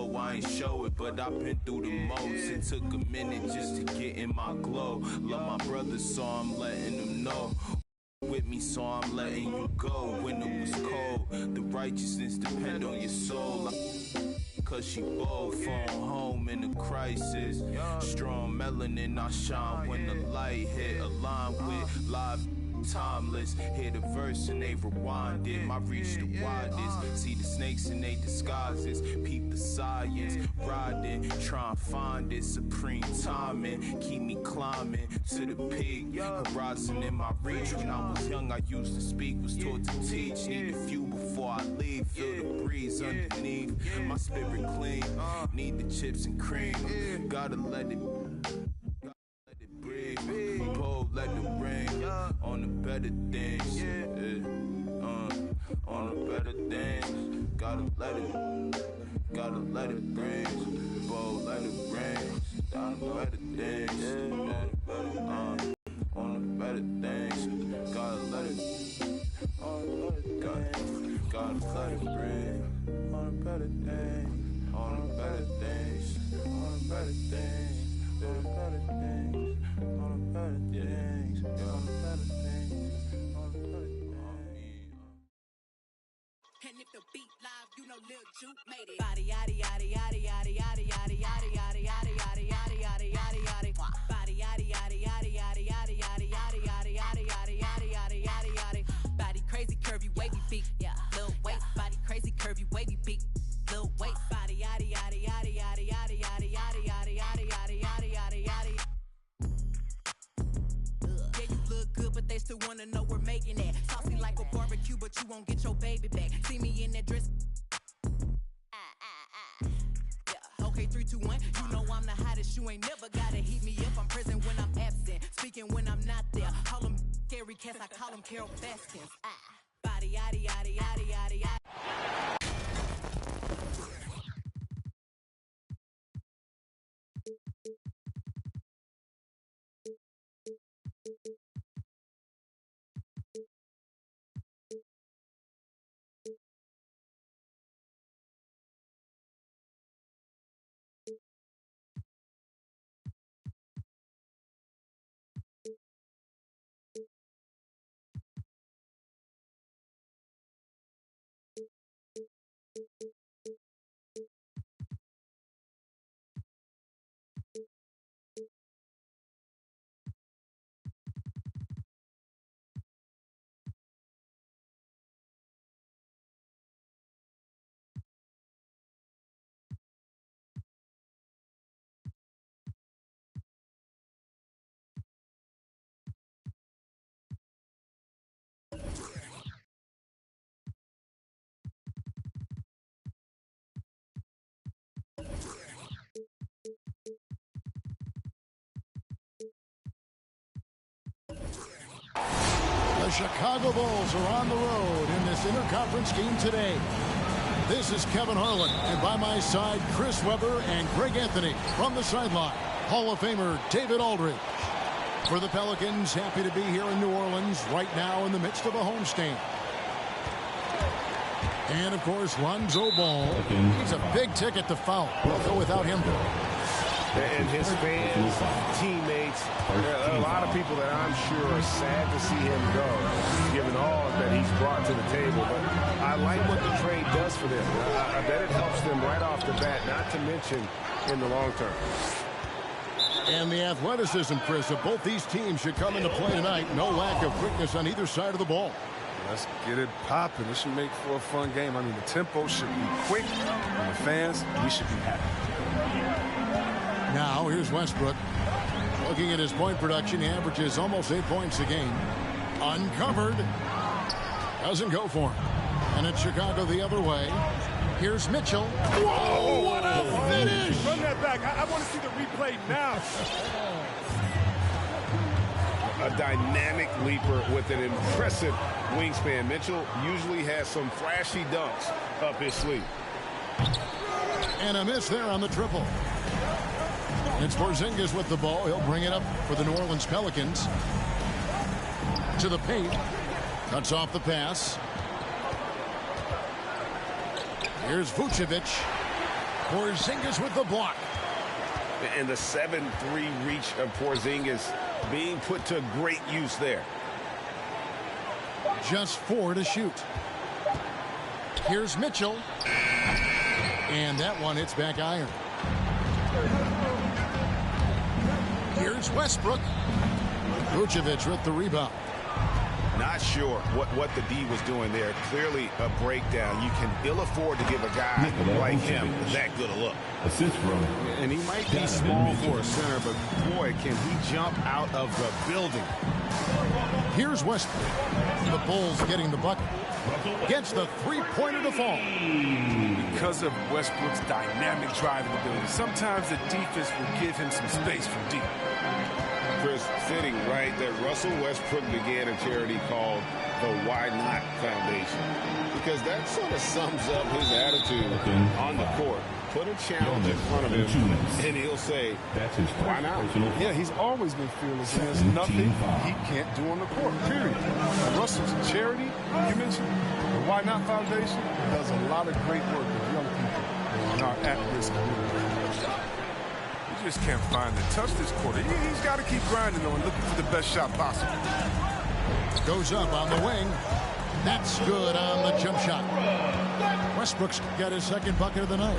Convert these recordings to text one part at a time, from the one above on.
know I ain't show it, but I've been through the most. It took a minute just to get in my glow. Love my brothers, so I'm letting them know. With me, so I'm letting you go. When it was cold, the righteousness depend on your soul. Cause she bold, phone home in a crisis. Strong melanin, I shine when the light hit. Aligned with live timeless. Hear the verse and they rewind it. My reach the widest. See the snakes in they disguises. Peep the science. Riding, try and find it. Supreme timing. Keep me climbing to the peak. Horizon in my reach. When I was young, I used to speak. Was taught to teach. Need a few before I leave. Feel the breeze underneath. My spirit clean. Need the chips and cream. Gotta let it breathe. Bold, let it rain. On the better things, on the better things. Gotta let it rain. Bold, let it rain. On the better things, on the better things. Gotta let it, gotta let it rain. On the better things, on the better things, on the better things, on the better things, on the better things, on the better things, on the better things. And if the beat live, you know Lil Juke made it. Body yaddy yaddy yaddy yaddy yaddy yaddy yaddy yaddy yaddy yaddy yaddy yaddy yaddy yaddy. Body yaddy yaddy yaddy yaddy yaddy yaddy yaddy yaddy yaddy yaddy yaddy yaddy yaddy yaddy. Body crazy, curvy, wavy beat. Yeah, Lil waist. Body crazy, curvy, wavy beat. Lil waist. Body yaddy yaddy yaddy yaddy yaddy yaddy yaddy yaddy yaddy yaddy yaddy yaddy yaddy. Yeah, you look good, but they still wanna know we're making it. Saucy like a barbecue, but you won't get your baby back. See me in that dress. Yeah, okay, 3, 2, 1. You know I'm the hottest. You ain't never gotta heat me up. I'm present when I'm absent, speaking when I'm not there. Call them scary cats, I call them Carol Baskins. Body yaddy yaddy yaddy yaddy yaddy. The Chicago Bulls are on the road in this interconference game today. This is Kevin Harlan, and by my side, Chris Webber and Greg Anthony. From the sideline, Hall of Famer David Aldridge. For the Pelicans, happy to be here in New Orleans right now in the midst of a homestand. And, of course, Lonzo Ball. He's a big ticket to foul. We'll go without him. And his fans, teammates, there are a lot of people that I'm sure are sad to see him go, given all that he's brought to the table. But I like what the trade does for them. I bet it helps them right off the bat, not to mention in the long term. And the athleticism, Chris, of both these teams should come into play tonight. No lack of quickness on either side of the ball. Let's get it popping. This should make for a fun game. I mean, the tempo should be quick. And the fans, we should be happy. Now, here's Westbrook. Looking at his point production, he averages almost 8 points a game. Uncovered. Doesn't go for him. And it's Chicago the other way. Here's Mitchell. Whoa, what a finish! Run that back. I want to see the replay now. A dynamic leaper with an impressive wingspan. Mitchell usually has some flashy dunks up his sleeve. And a miss there on the triple. It's Porzingis with the ball. He'll bring it up for the New Orleans Pelicans. To the paint. Cuts off the pass. Here's Vucevic. Porzingis with the block. And the 7-3 reach of Porzingis being put to great use there. Just 4 to shoot. Here's Mitchell. And that one hits back iron. Here's Westbrook. Vucevic with the rebound. Not sure what the D was doing there. Clearly a breakdown. You can ill afford to give a guy like him that good a look. Assist from. And he might be small for a center, but boy, can he jump out of the building. Here's Westbrook. The Bulls getting the bucket. Gets the three-pointer to fall. Because of Westbrook's dynamic driving ability, sometimes the defense will give him some space from deep. Chris, fitting, right, that Russell Westbrook began a charity called the Why Not Foundation. Because that sort of sums up his attitude on the court. Put a challenge in front of him, and he'll say, why not? Yeah, he's always been fearless, and there's nothing he can't do on the court, period. Russell's charity, you mentioned, the Why Not Foundation, does a lot of great work with young people in our at-risk community. He just can't find the touch this quarter. He's got to keep grinding, though, and looking for the best shot possible. Goes up on the wing. That's good on the jump shot. Westbrook's got his second bucket of the night.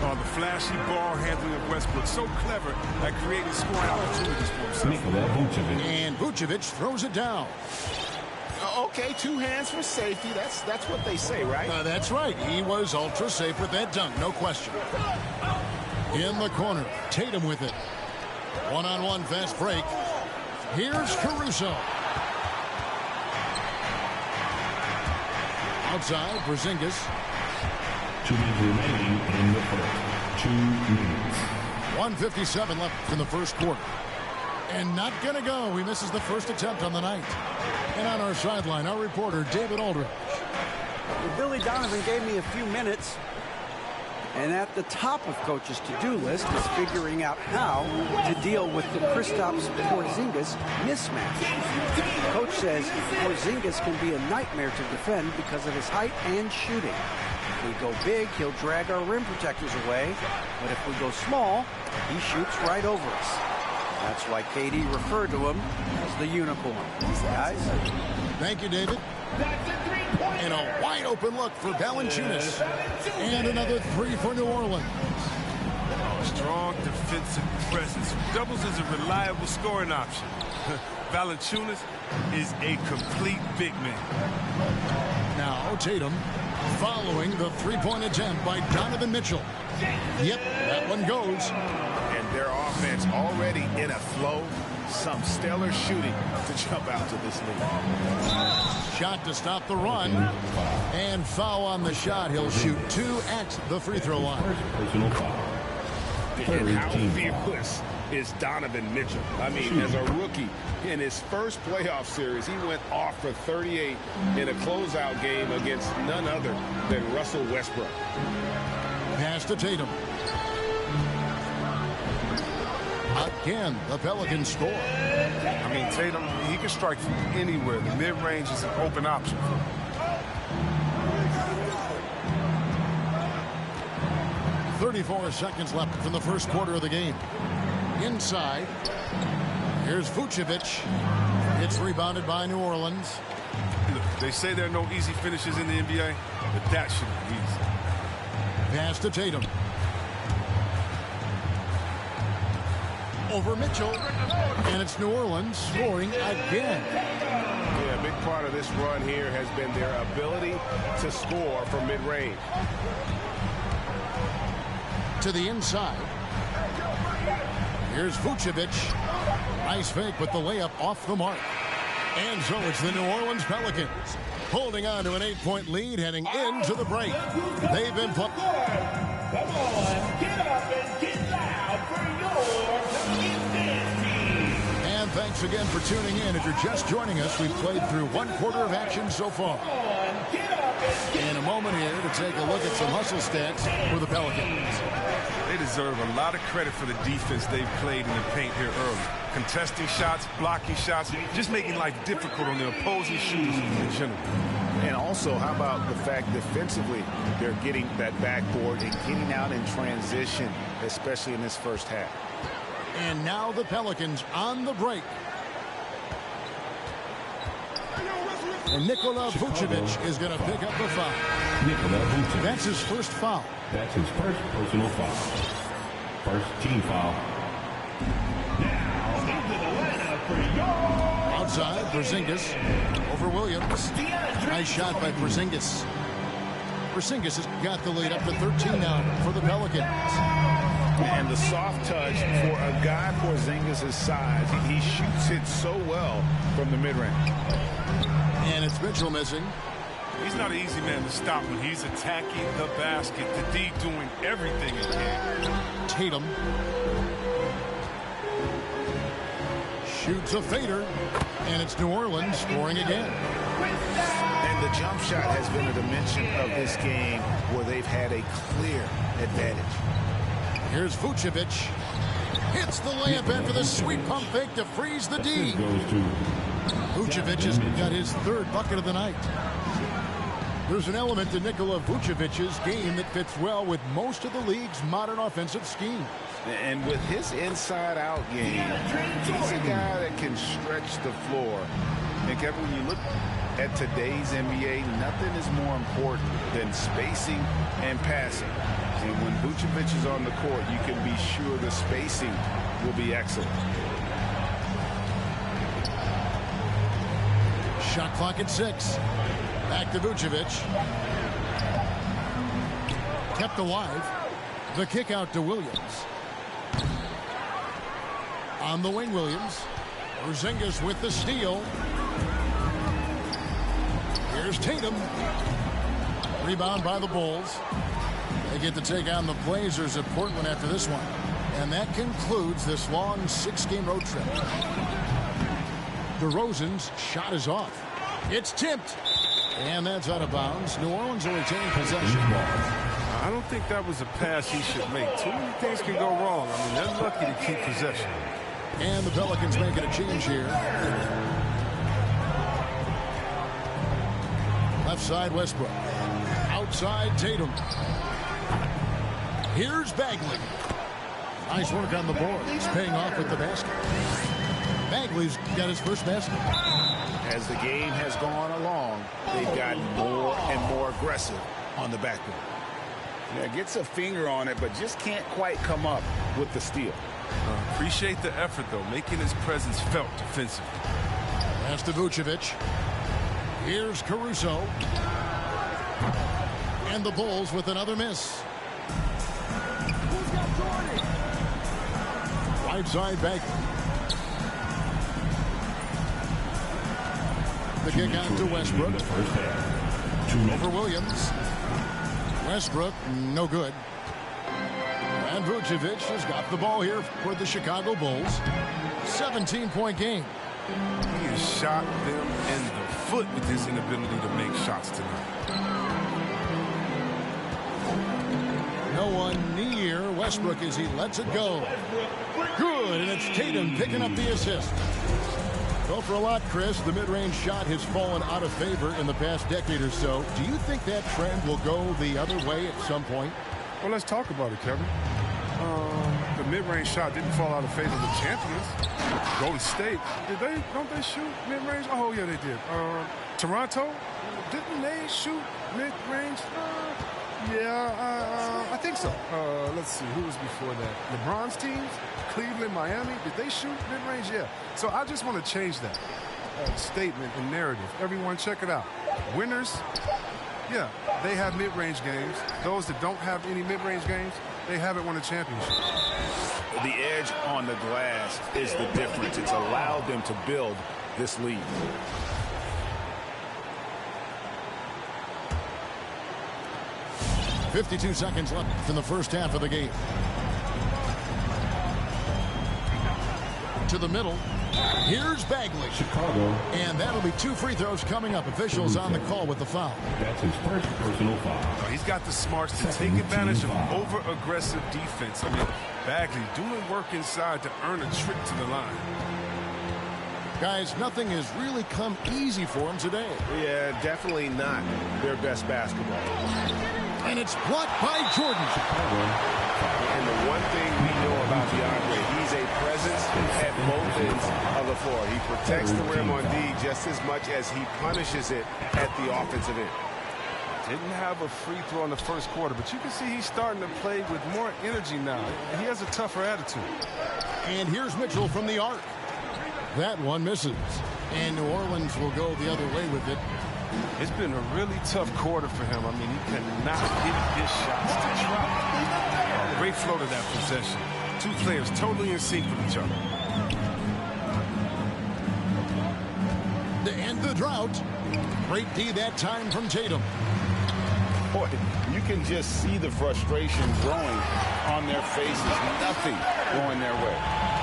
Oh, the flashy ball handling of Westbrook, so clever at creating scoring opportunities for himself. And Vucevic throws it down. Okay, 2 hands for safety. That's what they say, right? That's right. He was ultra safe with that dunk, no question. In the corner, Tatum with it. One-on-one fast break. Here's Caruso. Outside, Porzingis. 2 minutes remaining in the first. 2 minutes. 1:57 left in the first quarter. And not going to go. He misses the first attempt on the night. And on our sideline, our reporter, David Aldridge. Well, Billy Donovan gave me a few minutes. And at the top of Coach's to-do list is figuring out how to deal with the Kristaps Porzingis mismatch. Coach says Porzingis can be a nightmare to defend because of his height and shooting. If we go big, he'll drag our rim protectors away. But if we go small, he shoots right over us. That's why KD referred to him as the unicorn. Guys? Thank you, David. And a wide-open look for Valanciunas. And another 3 for New Orleans. Strong defensive presence. Doubles as a reliable scoring option. Valanciunas is a complete big man. Now Tatum following the three-point attempt by Donovan Mitchell. Yep, that one goes. And their offense already in a flow. Some stellar shooting to jump out to this lead. Shot to stop the run. And foul on the shot. He'll shoot 2 at the free throw line. And how fearless is Donovan Mitchell? I mean, as a rookie, in his first playoff series, he went off for 38 in a closeout game against none other than Russell Westbrook. Pass to Tatum. Again, the Pelicans score. I mean, Tatum, he can strike from anywhere. The mid-range is an open option. 34 seconds left from the first quarter of the game. Inside. Here's Vucevic. It's rebounded by New Orleans. Look, they say there are no easy finishes in the NBA, but that should be easy. Pass to Tatum. Over Mitchell. And it's New Orleans scoring again. Yeah, a big part of this run here has been their ability to score from mid-range. To the inside. Here's Vucevic. Nice fake with the layup off the mark. And so it's the New Orleans Pelicans holding on to an 8-point lead heading into the break. They've been put. Come on, get up and get loud for your Houston team. And thanks again for tuning in. If you're just joining us, we've played through 1 quarter of action so far. In a moment here to take a look at some hustle stats for the Pelicans. They deserve a lot of credit for the defense they've played in the paint here early. Contesting shots, blocking shots, just making life difficult on the opposing shooters in general. And also, how about the fact defensively, they're getting that backboard and getting out in transition, especially in this first half. And now the Pelicans on the break. And Nikola Vucevic is going to pick up the foul. Nikola Vucevic. That's his first foul. That's his first personal foul. First team foul. Now, into the lineup for your... Outside, Porzingis over Williams. Nice shot by Porzingis. Porzingis has got the lead up to 13 now for the Pelicans. And the soft touch for a guy Porzingis' size. He shoots it so well from the mid-range. And it's Mitchell missing. He's not an easy man to stop when he's attacking the basket. The D doing everything he can. Tatum shoots a fader, and it's New Orleans scoring again. And the jump shot has been a dimension of this game where they've had a clear advantage. Here's Vucevic. Hits the layup in for the sweet pump fake to freeze the D. Vucevic has got his third bucket of the night. There's an element to Nikola Vucevic's game that fits well with most of the league's modern offensive schemes. And with his inside-out game, he's a guy that can stretch the floor. And Kevin, when you look at today's NBA, nothing is more important than spacing and passing. And when Vucevic is on the court, you can be sure the spacing will be excellent. Shot clock at 6. Back to Vucevic. Kept alive. The kick out to Williams. On the wing, Williams. Porzingis with the steal. Here's Tatum. Rebound by the Bulls. They get to take on the Blazers at Portland after this one. And that concludes this long 6-game road trip. DeRozan's shot is off. It's tipped. And that's out of bounds. New Orleans will retain possession. I don't think that was a pass he should make. Too many things can go wrong. I mean, they're lucky to keep possession. And the Pelicans making a change here. Left side, Westbrook. Outside, Tatum. Here's Bagley. Nice work on the board. He's paying off with the basket. Bagley's got his first basket. As the game has gone along, they've gotten more and more aggressive on the backboard. Yeah, gets a finger on it, but just can't quite come up with the steal. Appreciate the effort, though, making his presence felt defensively. Pass to Vucevic. Here's Caruso. And the Bulls with another miss. Right side, Bagley. The kick out to Westbrook. Over Williams. Westbrook, no good. And Vucevic has got the ball here for the Chicago Bulls. 17-point game. He has shot them in the foot with his inability to make shots tonight. No one near Westbrook as he lets it go. Good, and it's Tatum picking up the assist. Well, for a lot, Chris, the mid-range shot has fallen out of favor in the past decade or so. Do you think that trend will go the other way at some point? Well, let's talk about it, Kevin. The mid-range shot didn't fall out of favor of the champions. Golden State, don't they shoot mid-range? Oh, yeah, they did. Toronto, didn't they shoot mid-range? I think so. Let's see, who was before that? LeBron's teams, Cleveland, Miami, did they shoot mid-range? Yeah. So I just want to change that statement and narrative. Everyone, check it out. Winners, yeah, they have mid-range games. Those that don't have any mid-range games, they haven't won a championship. The edge on the glass is the difference. It's allowed them to build this lead. .52 seconds left in the first half of the game. to the middle. Here's Bagley. Chicago. And that'll be 2 free throws coming up. Officials on the call with the foul. That's his first personal foul. He's got the smarts to take advantage of over-aggressive defense. I mean, Bagley doing work inside to earn a trip to the line. Guys, nothing has really come easy for him today. Yeah, definitely not their best basketball. And it's blocked by Jordan. And the one thing we know about DeAndre, he's a presence at both ends of the floor. He protects the rim on D just as much as he punishes it at the offensive end. Didn't have a free throw in the first quarter, but you can see he's starting to play with more energy now. He has a tougher attitude. And here's Mitchell from the arc. That one misses. And New Orleans will go the other way with it. It's been a really tough quarter for him. I mean, he cannot hit his shots to drop. Great flow to that possession. Two players totally in sync with each other. To end the drought. Great D that time from Tatum. Boy, you can just see the frustration growing on their faces. Nothing going their way.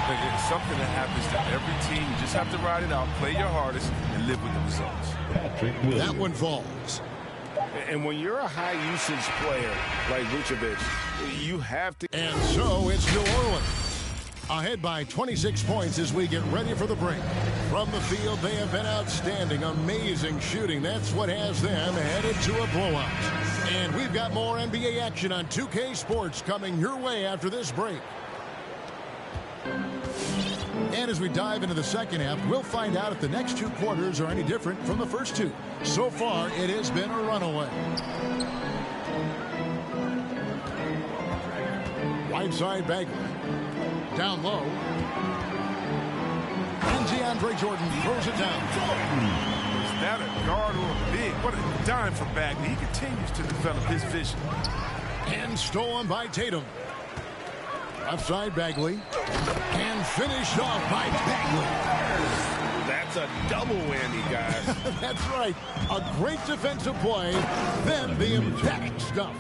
It's something that happens to every team. You just have to ride it out, play your hardest, and live with the results. That one falls. And when you're a high-usage player like Vucevic, you have to... And so it's New Orleans. Ahead by 26 points as we get ready for the break. From the field, they have been outstanding. Amazing shooting. That's what has them headed to a blowout. And we've got more NBA action on 2K Sports coming your way after this break. And as we dive into the second half, we'll find out if the next 2 quarters are any different from the first 2. So far, it has been a runaway. Right side Bagley. Down low. And DeAndre Jordan throws it down. Is that a guard or a big? What a dime for Bagley. He continues to develop his vision. And stolen by Tatum. Left side Bagley. And finished off by Bagley. That's a double whammy, guys. That's right. A great defensive play, then the impact stuff.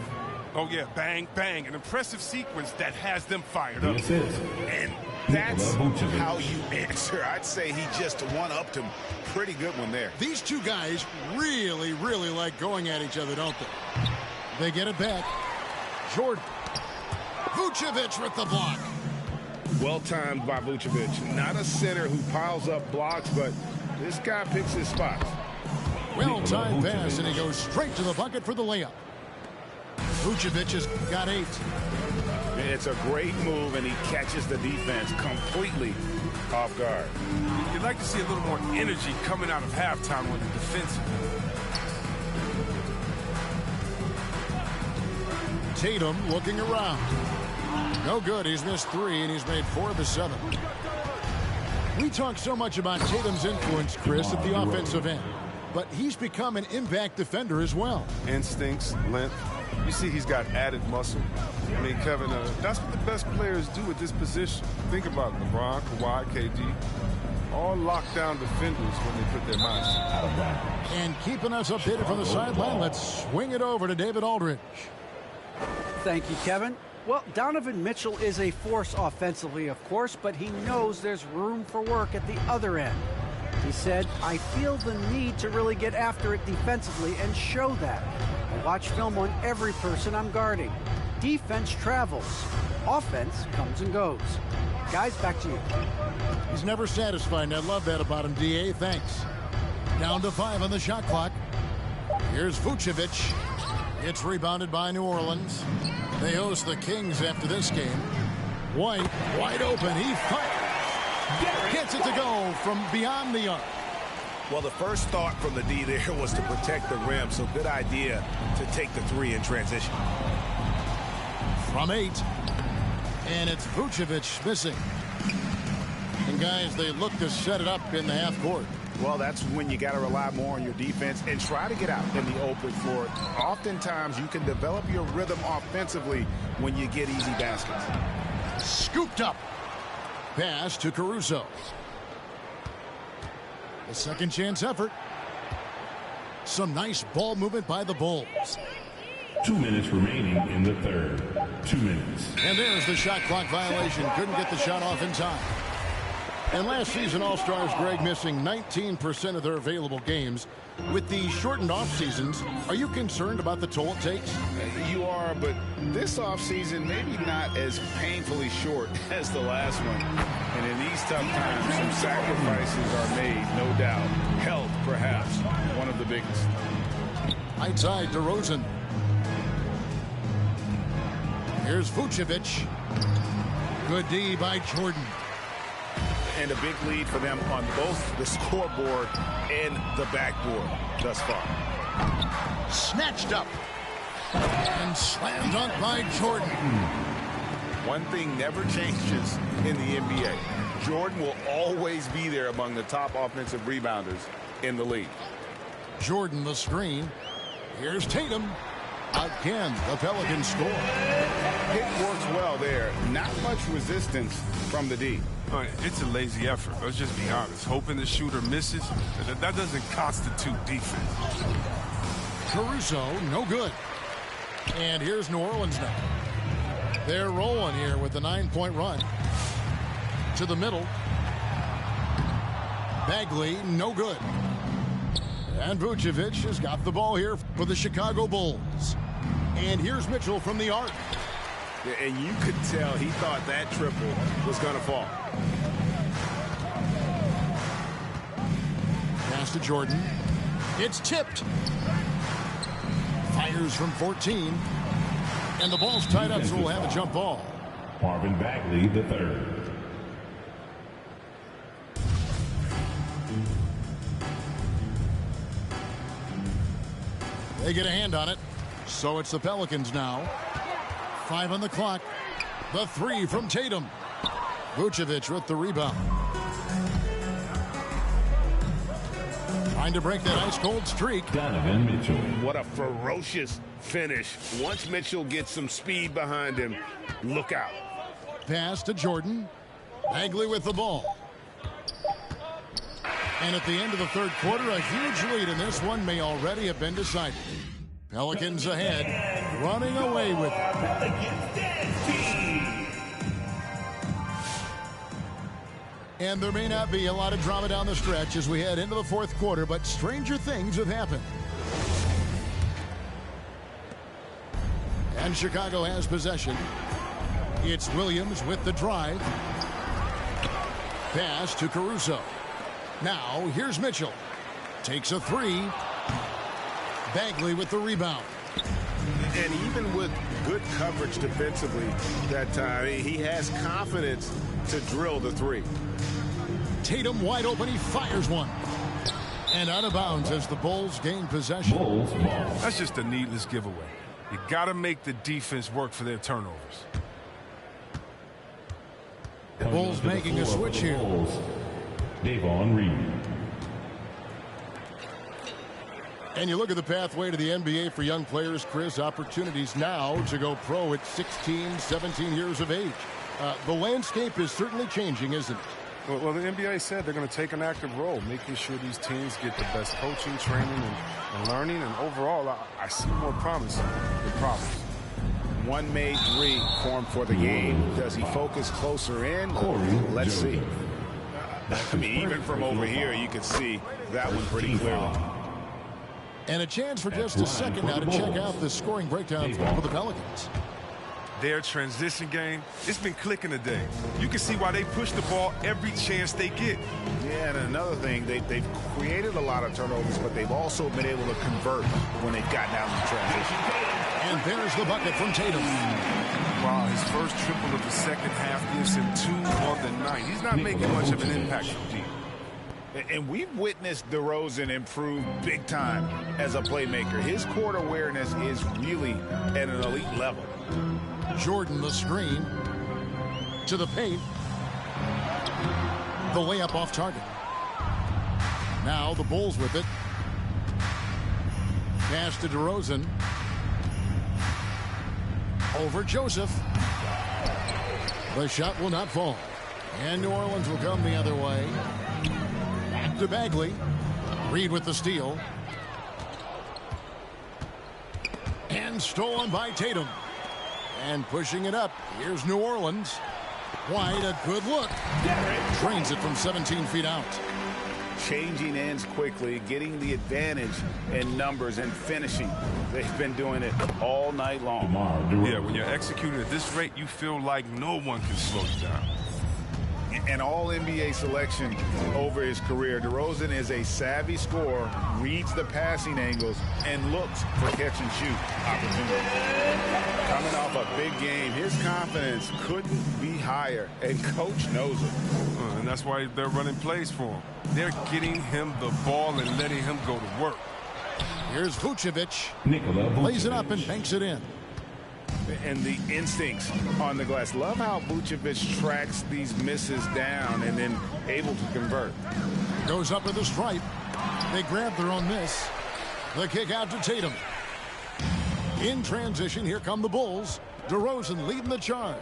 Oh, yeah, bang, bang. An impressive sequence that has them fired up. And that's how you answer. I'd say he just one-upped him. Pretty good one there. These two guys really, really like going at each other, don't they? They get it back. Jordan. Vucevic with the block. Well timed by Vucevic. Not a center who piles up blocks, but this guy picks his spots. Well-timed pass, and he goes straight to the bucket for the layup. Vucevic has got 8. It's a great move, and he catches the defense completely off guard. You'd like to see a little more energy coming out of halftime with the defensive. Tatum looking around. No good. He's missed 3, and he's made 4 of the 7. We talk so much about Tatum's influence, Chris, at the offensive end. But he's become an impact defender as well. Instincts, length. You see he's got added muscle. I mean, Kevin, that's what the best players do at this position. Think about it. LeBron, Kawhi, KD. All lockdown defenders when they put their minds to it. And keeping us updated from the sideline, let's swing it over to David Aldridge. Thank you, Kevin. Well, Donovan Mitchell is a force offensively, of course, but he knows there's room for work at the other end. He said, I feel the need to really get after it defensively and show that. I watch film on every person I'm guarding. Defense travels. Offense comes and goes. Guys, back to you. He's never satisfied, and I love that about him, D.A. Thanks. Down to 5 on the shot clock. Here's Vucevic. It's rebounded by New Orleans. They host the Kings after this game. White, wide open. He fires. Gets it to go from beyond the arc. Well, the first thought from the D there was to protect the rim, so good idea to take the 3 in transition. From 8. And it's Vucevic missing. And guys, they look to set it up in the half court. Well, that's when you got to rely more on your defense and try to get out in the open floor. Oftentimes, you can develop your rhythm offensively when you get easy baskets. Scooped up. Pass to Caruso. A second chance effort. Some nice ball movement by the Bulls. 2 minutes remaining in the third. 2 minutes. And there's the shot clock violation. Couldn't get the shot off in time. And last season, All-Stars, Greg, missing 19% of their available games. With the shortened off seasons, are you concerned about the toll it takes? You are, but this offseason maybe not as painfully short as the last one. And in these tough times, some sacrifices are made, no doubt. Health, perhaps, one of the biggest. Right side, DeRozan. Here's Vucevic. Good D by Jordan. And a big lead for them on both the scoreboard and the backboard thus far. Snatched up. And slam dunk by Jordan. One thing never changes in the NBA. Jordan will always be there among the top offensive rebounders in the league. Jordan the screen. Here's Tatum. Again, the Pelicans score. It works well there. Not much resistance from the D. It's a lazy effort. Let's just be honest. Hoping the shooter misses, that doesn't constitute defense. Caruso, no good. And here's New Orleans now. They're rolling here with a 9-point run. To the middle. Bagley, no good. And Vucevic has got the ball here for the Chicago Bulls. And here's Mitchell from the arc. And you could tell he thought that triple was going to fall. Pass to Jordan. It's tipped. Fires from 14. And the ball's tied up, so we'll have a jump ball. Marvin Bagley, the third. They get a hand on it. So it's the Pelicans now. 5 on the clock. The 3 from Tatum. Vucevic with the rebound. Trying to break that ice-cold streak. Donovan Mitchell. What a ferocious finish. Once Mitchell gets some speed behind him, look out. Pass to Jordan. Bagley with the ball. And at the end of the third quarter, a huge lead in this one may already have been decided. Pelicans ahead, running away with it. And there may not be a lot of drama down the stretch as we head into the fourth quarter, but stranger things have happened. And Chicago has possession. It's Williams with the drive. Pass to Caruso. Now, here's Mitchell. Takes a 3. Bagley with the rebound. And even with good coverage defensively that time, he has confidence to drill the 3. Tatum wide open. He fires one. And out of bounds as the Bulls gain possession. Bulls ball. That's just a needless giveaway. You got to make the defense work for their turnovers. Bulls making a switch here. Davon Reed. And you look at the pathway to the NBA for young players, Chris, opportunities now to go pro at 16, 17 years of age. The landscape is certainly changing, isn't it? Well, the NBA said they're going to take an active role, making sure these teams get the best coaching, training, and learning. And overall, I see more promise than problems. One made 3 formed for the game. Does he focus closer in? Let's see. I mean, even from over here, you can see that one pretty clearly. And a chance for just a second now to check out the scoring breakdown for the Pelicans. Their transition game, it's been clicking today. You can see why they push the ball every chance they get. Yeah, and another thing, they've created a lot of turnovers, but they've also been able to convert when they've gotten down in transition. And there's the bucket from Tatum. Wow, his first triple of the second half gives him 2 on the night. He's not making much of an impact from deep. And we've witnessed DeRozan improve big time as a playmaker. His court awareness is really at an elite level. Jordan the screen to the paint. The layup off target. Now the Bulls with it. Pass to DeRozan. Over Joseph. The shot will not fall. And New Orleans will come the other way. Back to Bagley. Reed with the steal. And stolen by Tatum. And pushing it up. Here's New Orleans. White, a good look. Drains it from 17 feet out. Changing ends quickly, getting the advantage in numbers and finishing. They've been doing it all night long. Yeah, when you're executing at this rate, you feel like no one can slow you down. An all-NBA selection over his career. DeRozan is a savvy scorer, reads the passing angles, and looks for catch-and-shoot opportunities. Coming off a big game, his confidence couldn't be higher, and Coach knows it. And that's why they're running plays for him. They're getting him the ball and letting him go to work. Here's Vucevic. Lays it up and banks it in. And the instincts on the glass. Love how Vucevic tracks these misses down and then able to convert. Goes up with the stripe. They grab their own miss. The kick out to Tatum. In transition, here come the Bulls. DeRozan leading the charge.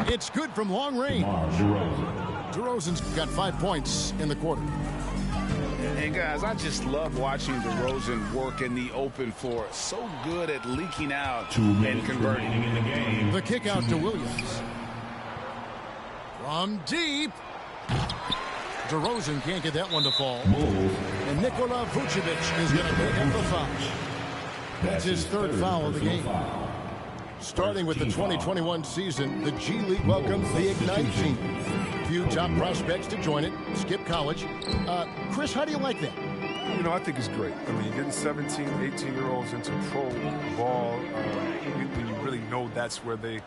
It's good from long range. DeRozan's got 5 points in the quarter. And guys, I just love watching DeRozan work in the open floor. So good at leaking out and converting. In the game. The kick out to Williams. From deep. DeRozan can't get that one to fall. And Nikola Vucevic is going to pick up the foul. That's his third foul of the game. Starting with the 2021 season, the G League welcomes the Ignite team. Few top prospects to join it. Skip college. Chris, how do you like that? You know, I think it's great. I mean, getting 17, 18-year-olds into pro ball, when you really know that's where they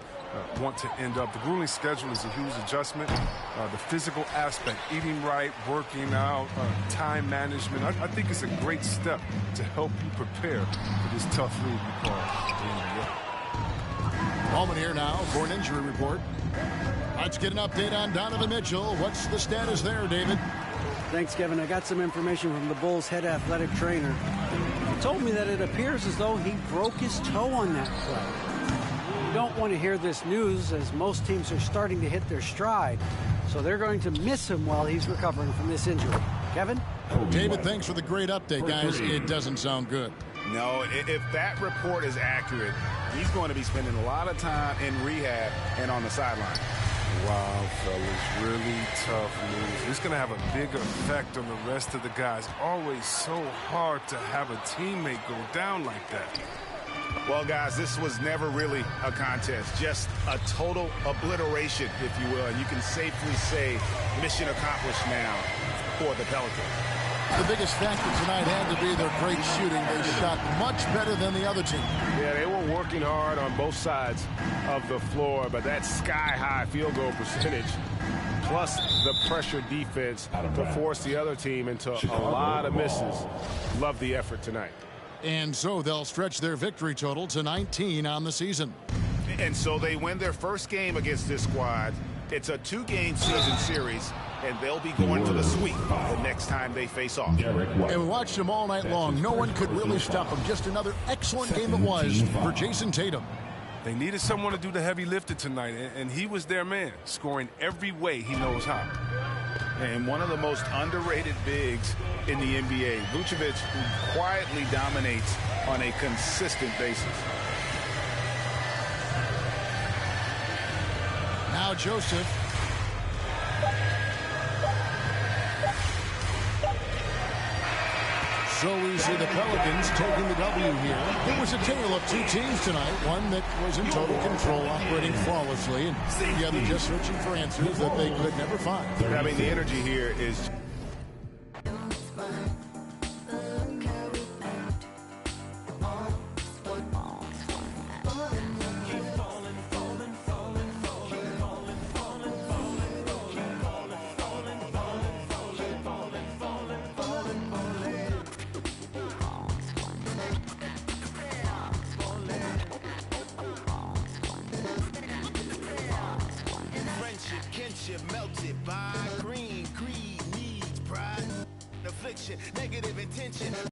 want to end up. The grueling schedule is a huge adjustment. The physical aspect, eating right, working out, time management. I think it's a great step to help you prepare for this tough league we call the NBA. Moment here now for an injury report. Let's get an update on Donovan Mitchell. What's the status there, David? Thanks, Kevin. I got some information from the Bulls' head athletic trainer. He told me that it appears as though he broke his toe on that play. You don't want to hear this news, as most teams are starting to hit their stride. So they're going to miss him while he's recovering from this injury. Kevin? David, thanks for the great update, guys. It doesn't sound good. No, if that report is accurate, he's going to be spending a lot of time in rehab and on the sideline. Wow, fellas, really tough news. It's going to have a big effect on the rest of the guys. Always so hard to have a teammate go down like that. Well, guys, this was never really a contest, just a total obliteration, if you will. And you can safely say mission accomplished now for the Pelicans. The biggest factor tonight had to be their great shooting. They shot much better than the other team. Yeah, they were working hard on both sides of the floor, but that sky-high field goal percentage plus the pressure defense to force the other team into a lot of misses. Love the effort tonight. And so they'll stretch their victory total to 19 on the season. And so they win their first game against this squad. It's a 2-game season series, and they'll be going to the sweep the next time they face off. And we watched them all night long. No one could really stop them. Just another excellent game it was for Jason Tatum. They needed someone to do the heavy lifting tonight, and he was their man, scoring every way he knows how. And one of the most underrated bigs in the NBA, Vucevic, who quietly dominates on a consistent basis. Now Joseph. So we see the Pelicans taking the W here. It was a tale of two teams tonight. One that was in total control, operating flawlessly, and the other just searching for answers that they could never find. I mean, the energy here is... melted by green, greed, needs, pride, affliction, negative intention.